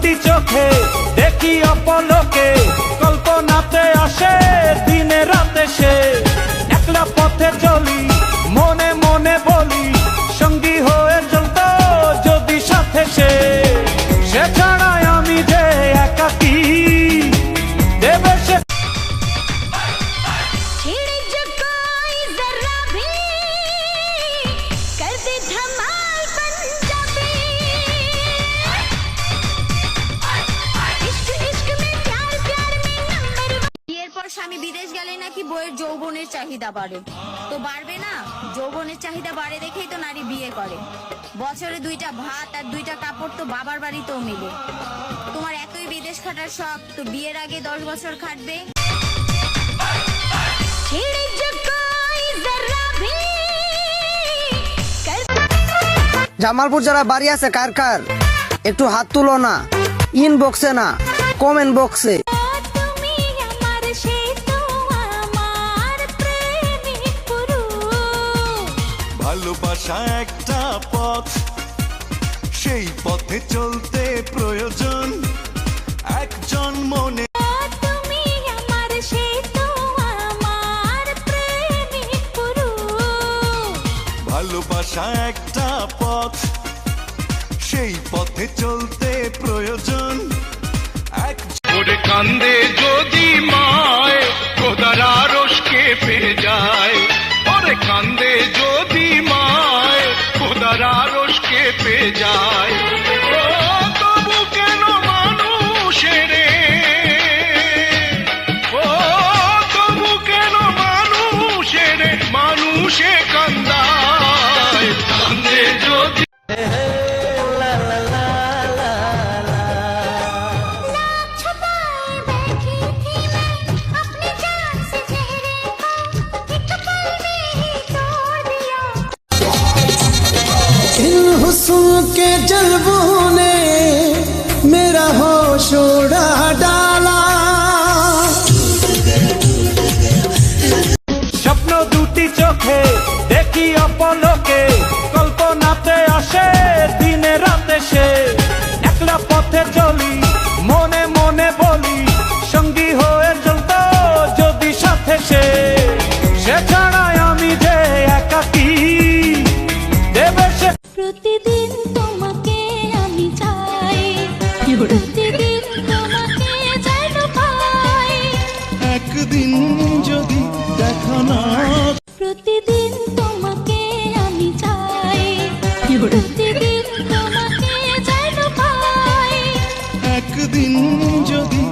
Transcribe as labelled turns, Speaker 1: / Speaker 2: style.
Speaker 1: দুটি চোখে দেখি অপলোকে, কল্পনাতে আসে দিনে রাতে সে। একলা পথে চলি মনে মনে বলি, সঙ্গী হয়ে চলতো যদি সাথে সে। সে ছাড়াই আমি যে একাকী, দেবে সে।
Speaker 2: স্বামী বিদেশ গেলে নাকি বইয়ের যৌবনের চাহিদা বাড়ে, তো বাড়বে না? যৌবনের চাহিদা বাড়ে দেখেই তো নারী বিয়ে করে। বছরে 2টা ভাত আর 2টা কাপড় তো বাবার বাড়িতেও মিলে। তোমার এতই বিদেশ খাটার শখ, তো বিয়ের আগে 10 বছর খাটবে।
Speaker 3: জামালপুর যারা বাড়ি আছে কার কার একটু হাত তুলো না, ইনবক্সে না কমেন্ট বক্সে।
Speaker 4: ভালোবাসা একটা পথ, সেই পথে চলতে প্রয়োজন একজন মনে। ভালোবাসা একটা পথ, সেই পথে চলতে প্রয়োজন একজন। কান্দে যদি মায় খোদার আরশ কেঁপে যায়, ওরে কান্দে যদি মায় খোদার আরশ কেঁপে যায়। ও তবু কেন মানুষের, ও তবু কেন মানুষের মানুষে কান্দায়। কান্দে যদি
Speaker 5: के जलवों ने मेरा होश उड़ा डाला।
Speaker 1: স্বপ্ন দুটি চোখে দেখি অপলোকে, কল্পনাতে আসে দিনে রাতে সে। একলা পথে চলি মনে মনে বলি, সঙ্গী হয়ে চলতো যদি সাথে সে। সে ছাড়াই আমি যে একাকী, দেবে সে।
Speaker 6: প্রতিদিন তোমাকে আমি চাই, প্রতিদিন তোমাকে যেন পাই।
Speaker 4: একদিন যদি দেখা না,
Speaker 6: প্রতিদিন তোমাকে আমি চাই, প্রতিদিন তোমাকে যেন পাই।
Speaker 4: একদিন যদি